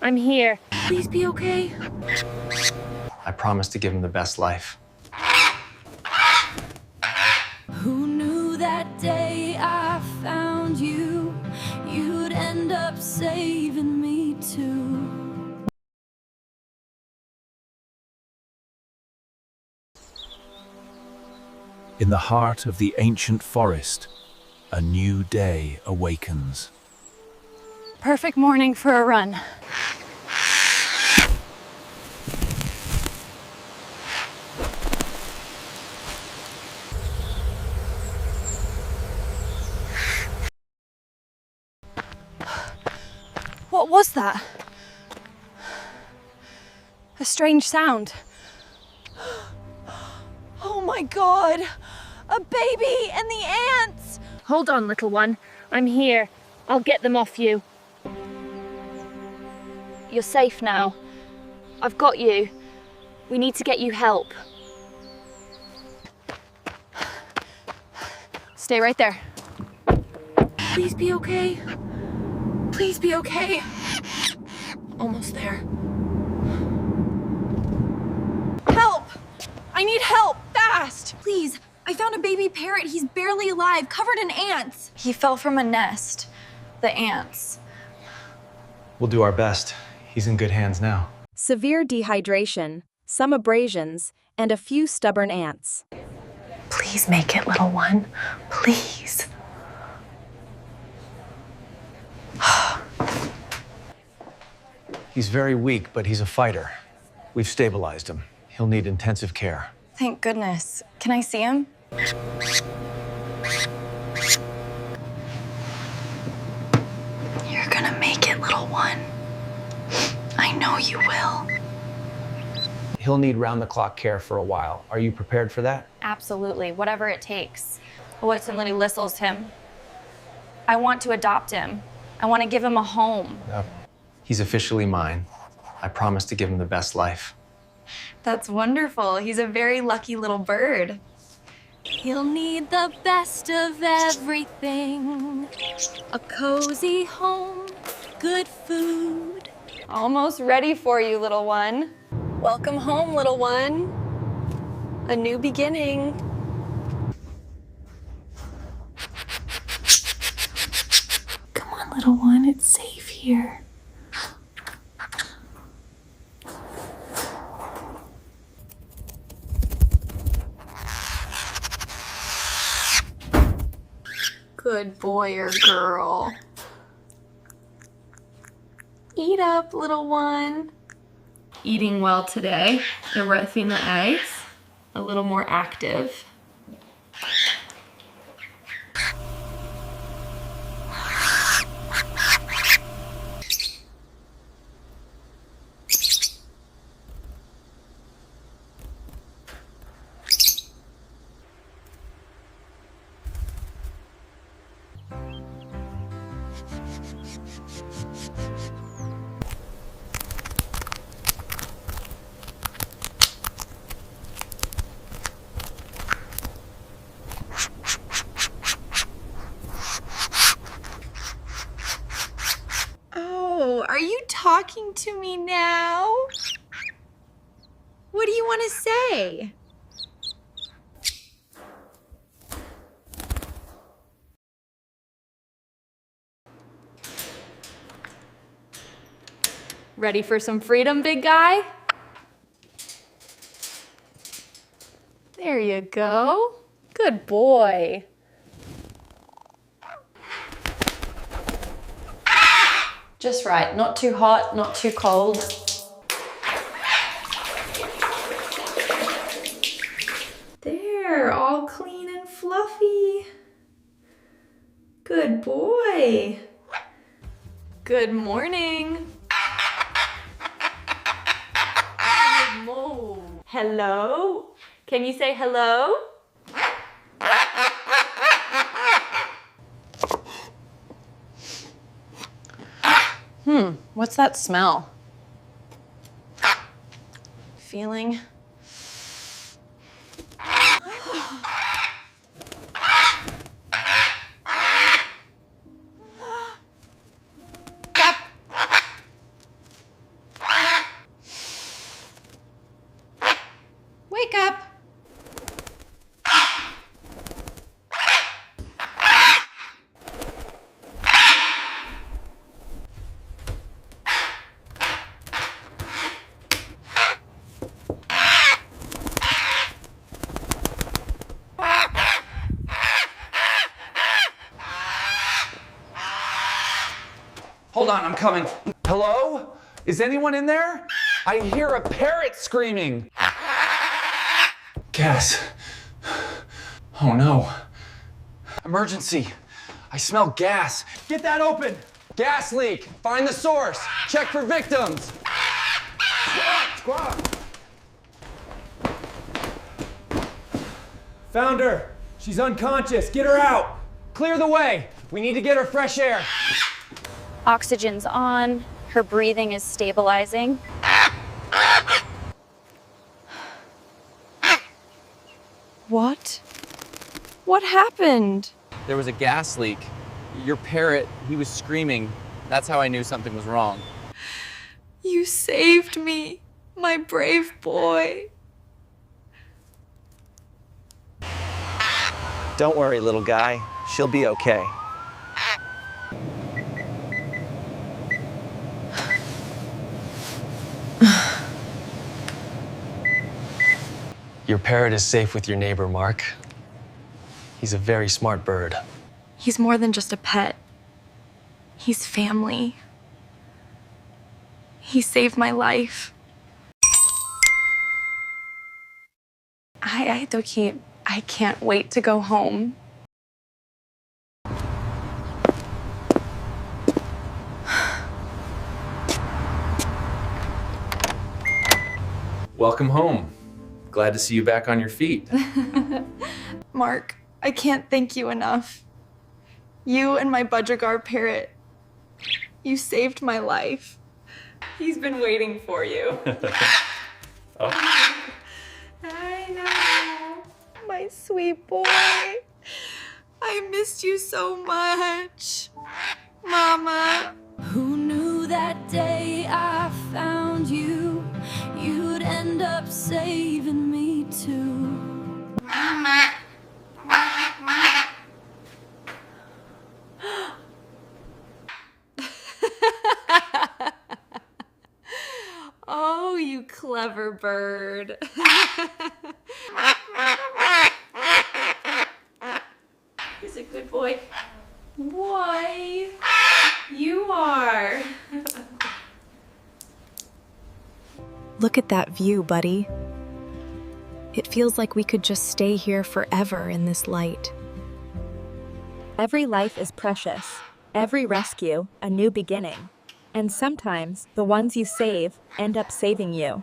I'm here. Please be okay. I promise to give him the best life. Who knew that day I found you, you'd end up saving me too. In the heart of the ancient forest, a new day awakens. Perfect morning for a run. What was that? A strange sound. Oh my God! A baby and the ants! Hold on, little one. I'm here. I'll get them off you. You're safe now. I've got you. We need to get you help. Stay right there. Please be okay. Please be okay. Almost there. Help! I need help, fast! Please, I found a baby parrot. He's barely alive, covered in ants. He fell from a nest. The ants. We'll do our best. He's in good hands now. Severe dehydration, some abrasions, and a few stubborn ants. Please make it, little one. Please. He's very weak, but he's a fighter. We've stabilized him. He'll need intensive care. Thank goodness. Can I see him? You're gonna make it, little one. I know you will. He'll need round-the-clock care for a while. Are you prepared for that? Absolutely, whatever it takes. What if somebody listles him? I want to adopt him. I want to give him a home. He's officially mine. I promise to give him the best life. That's wonderful. He's a very lucky little bird. He'll need the best of everything. A cozy home, good food. Almost ready for you, little one. Welcome home, little one. A new beginning. Come on, little one, it's safe here. Good boy or girl. Eat up, little one. Eating well today. Erything the eggs. A little more active. Are you talking to me now? What do you want to say? Ready for some freedom, big guy? There you go. Good boy. Just right, not too hot, not too cold. There, all clean and fluffy. Good boy. Good morning. Hello? Can you say hello? What's that smell? Feeling? Hold on, I'm coming. Hello? Is anyone in there? I hear a parrot screaming. Gas. Oh no. Emergency. I smell gas. Get that open. Gas leak. Find the source. Check for victims. Squad. Found her. She's unconscious. Get her out. Clear the way. We need to get her fresh air. Oxygen's on. Her breathing is stabilizing. What? What happened? There was a gas leak. Your parrot, he was screaming. That's how I knew something was wrong. You saved me, my brave boy. Don't worry, little guy. She'll be okay. Your parrot is safe with your neighbor, Mark. He's a very smart bird. He's more than just a pet. He's family. He saved my life. I can't wait to go home. Welcome home. Glad to see you back on your feet. Mark, I can't thank you enough. You and my Budgergar parrot, you saved my life. He's been waiting for you. I know. My sweet boy. I missed you so much. Mama. Who knew that day I found you, you'd end up saving me too. Oh, you clever bird. He's a good boy. Boy, you are. Look at that view, buddy. It feels like we could just stay here forever in this light. Every life is precious. Every rescue, a new beginning. And sometimes, the ones you save end up saving you.